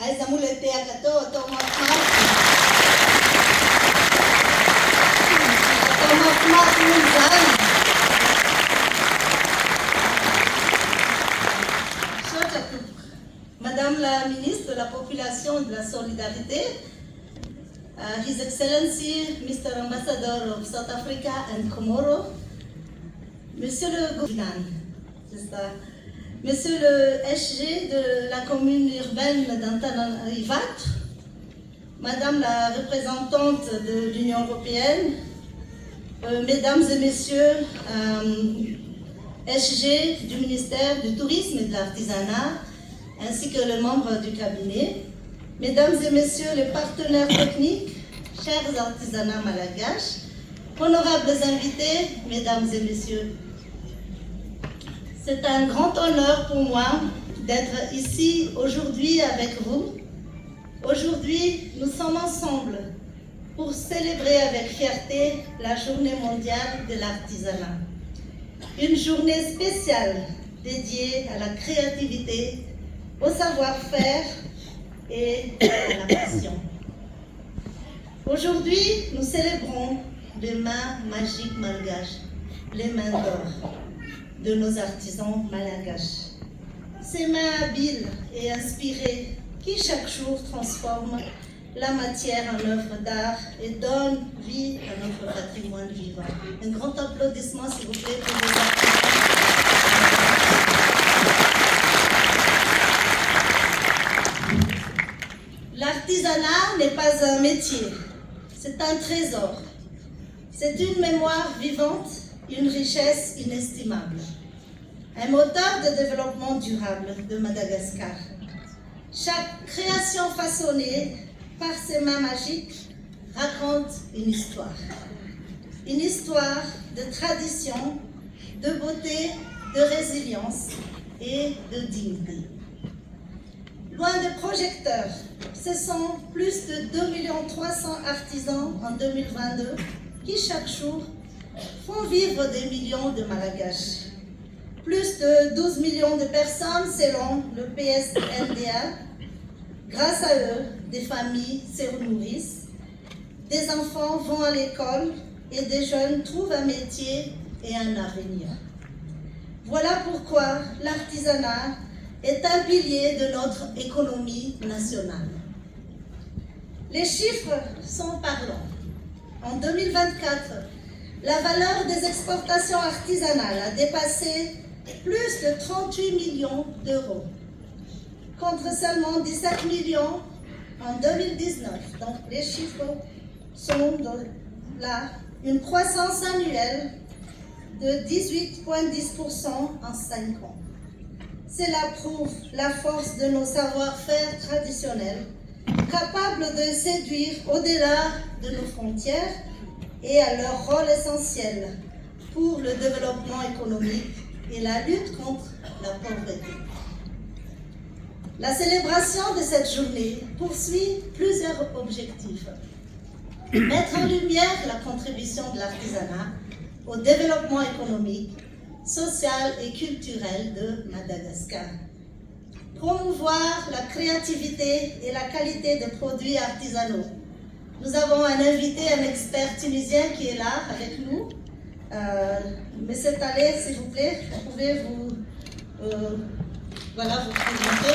Aizamulete akato tomatmat. Tomatmat munzan. Madame la ministre de la Population et de la Solidarité, His Excellency Mr. Ambassador of South Africa and Comoro, Monsieur le gouverneur, Monsieur le SG de la commune urbaine d'Antananarivat, Madame la représentante de l'Union européenne, Mesdames et Messieurs, SG du ministère du Tourisme et de l'Artisanat, ainsi que les membres du cabinet, Mesdames et Messieurs les partenaires techniques, chers artisanats malgaches, honorables invités, Mesdames et Messieurs, c'est un grand honneur pour moi d'être ici aujourd'hui avec vous. Aujourd'hui, nous sommes ensemble pour célébrer avec fierté la Journée mondiale de l'artisanat. Une journée spéciale dédiée à la créativité, au savoir-faire et à la passion. Aujourd'hui, nous célébrons les mains magiques malgaches, les mains d'or de nos artisans malgaches. Ces mains habiles et inspirées qui chaque jour transforment la matière en œuvre d'art et donnent vie à notre patrimoine vivant. Un grand applaudissement s'il vous plaît pour les artisans. L'artisanat n'est pas un métier, c'est un trésor. C'est une mémoire vivante, une richesse inestimable. Un moteur de développement durable de Madagascar. Chaque création façonnée par ses mains magiques raconte une histoire. Une histoire de tradition, de beauté, de résilience et de dignité. Loin des projecteurs, ce sont plus de 2 300 000 artisans en 2022 qui chaque jour font vivre des millions de Malgaches. Plus de 12 millions de personnes selon le PSNDA. Grâce à eux, des familles se nourrissent, des enfants vont à l'école et des jeunes trouvent un métier et un avenir. Voilà pourquoi l'artisanat est un pilier de notre économie nationale. Les chiffres sont parlants. En 2024, la valeur des exportations artisanales a dépassé plus de 38 millions d'euros, contre seulement 17 millions en 2019. Donc les chiffres sont là. Une croissance annuelle de 18,10% en 5 ans. Cela prouve la force de nos savoir-faire traditionnels, capables de séduire au-delà de nos frontières et à leur rôle essentiel pour le développement économique et la lutte contre la pauvreté. La célébration de cette journée poursuit plusieurs objectifs. Mettre en lumière la contribution de l'artisanat au développement économique, social et culturel de Madagascar. Promouvoir la créativité et la qualité des produits artisanaux. Nous avons un invité, un expert tunisien qui est là avec nous. Monsieur Talé, s'il vous plaît, vous pouvez vous présenter. Merci.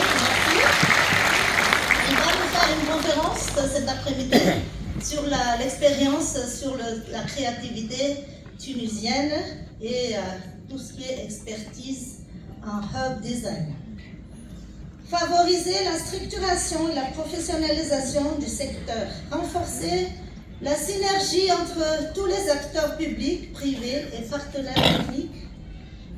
Il va nous faire une conférence cet après-midi sur l'expérience sur la créativité tunisienne et tout ce qui est expertise en hub design. Favoriser la structuration et la professionnalisation du secteur. Renforcer la synergie entre tous les acteurs publics, privés et partenaires techniques.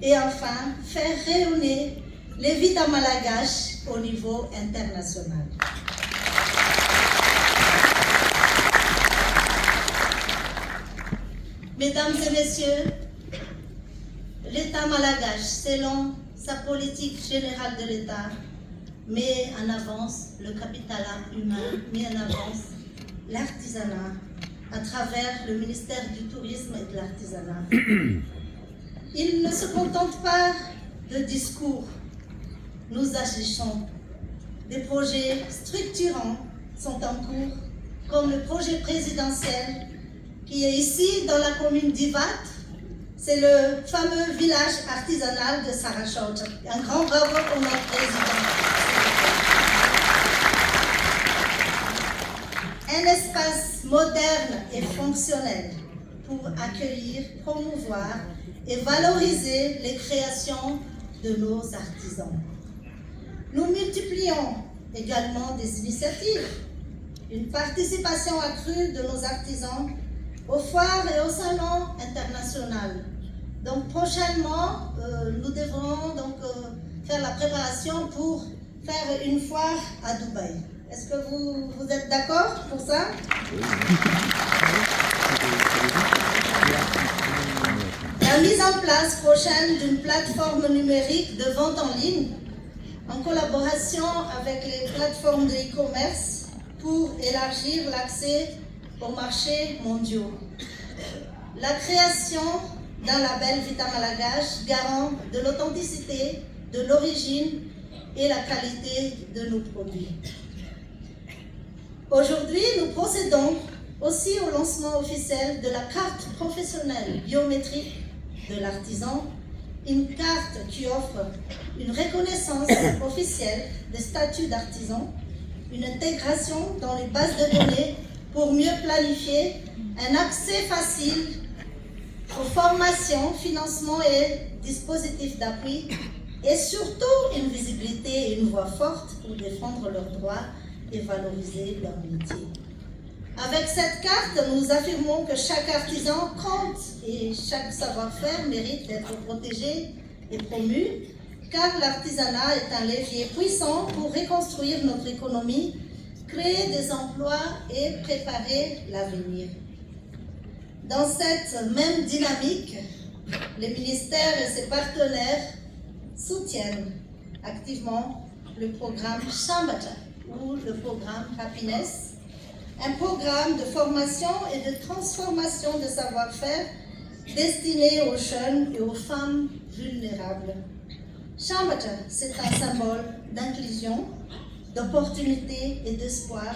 Et enfin, faire rayonner les Vita malgaches au niveau international. Mesdames et messieurs, l'État malgache, selon sa politique générale de l'État, met en avance le capital humain, met en avance l'artisanat à travers le ministère du Tourisme et de l'Artisanat. Il ne se contente pas de discours, nous agissons des projets structurants sont en cours, comme le projet présidentiel qui est ici dans la commune d'Ivat. C'est le fameux village artisanal de Sarachot. Un grand bravo pour notre président. Un espace moderne et fonctionnel pour accueillir, promouvoir et valoriser les créations de nos artisans. Nous multiplions également des initiatives, une participation accrue de nos artisans aux foires et au salon international. Donc prochainement, nous devrons faire la préparation pour faire une foire à Dubaï. Est-ce que vous êtes d'accord pour ça? La mise en place prochaine d'une plateforme numérique de vente en ligne en collaboration avec les plateformes de e-commerce pour élargir l'accès aux marchés mondiaux. La création d'un label Vita Malagache garant de l'authenticité, de l'origine et la qualité de nos produits. Aujourd'hui, nous procédons aussi au lancement officiel de la carte professionnelle biométrique de l'artisan, une carte qui offre une reconnaissance officielle des statuts d'artisan, une intégration dans les bases de données pour mieux planifier, un accès facile aux formations, financements et dispositifs d'appui, et surtout une visibilité et une voix forte pour défendre leurs droits et valoriser leur métier. Avec cette carte, nous affirmons que chaque artisan compte et chaque savoir-faire mérite d'être protégé et promu, car l'artisanat est un levier puissant pour reconstruire notre économie, créer des emplois et préparer l'avenir. Dans cette même dynamique, les ministères et ses partenaires soutiennent activement le programme Shambata ou le programme Happiness, un programme de formation et de transformation de savoir-faire destiné aux jeunes et aux femmes vulnérables. Shambata, c'est un symbole d'inclusion, d'opportunité et d'espoir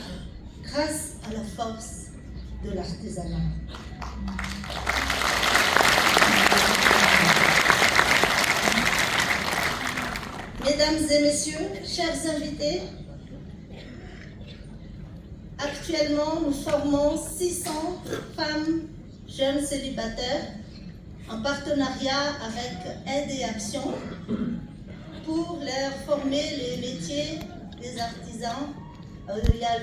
grâce à la force de l'artisanat. Mesdames et messieurs, chers invités, actuellement nous formons 600 femmes jeunes célibataires en partenariat avec Aide et Action pour leur former les métiers des artisans. Il y a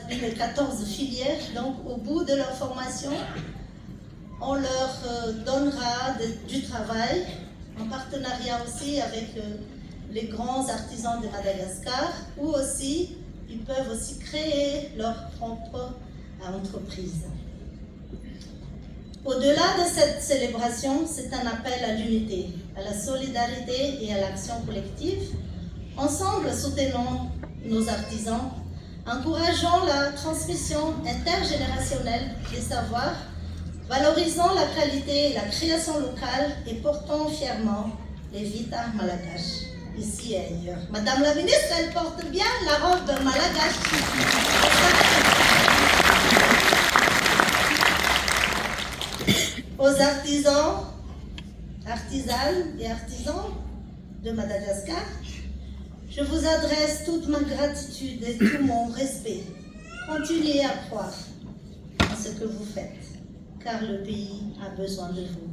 les 14 filières, donc au bout de leur formation, on leur donnera du travail en partenariat aussi avec les grands artisans de Madagascar, ou aussi ils peuvent aussi créer leur propre entreprise. Au-delà de cette célébration, c'est un appel à l'unité, à la solidarité et à l'action collective. Ensemble, soutenons nos artisans, encourageons la transmission intergénérationnelle des savoirs, valorisons la qualité et la création locale et portons fièrement les Vita Malagache, ici et ailleurs. Madame la ministre, elle porte bien la robe malagache. Aux artisans, artisanes et artisans de Madagascar, je vous adresse toute ma gratitude et tout mon respect. Continuez à croire en ce que vous faites, car le pays a besoin de vous.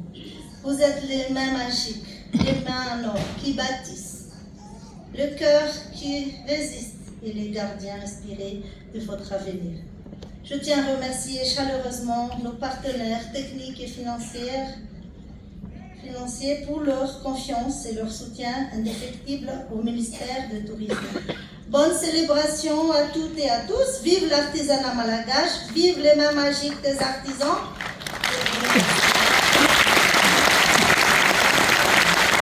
Vous êtes les mains magiques, les mains en or qui bâtissent, le cœur qui résiste et les gardiens inspirés de votre avenir. Je tiens à remercier chaleureusement nos partenaires techniques et financiers pour leur confiance et leur soutien indéfectible au ministère du Tourisme. Bonne célébration à toutes et à tous. Vive l'artisanat malagache, vive les mains magiques des artisans.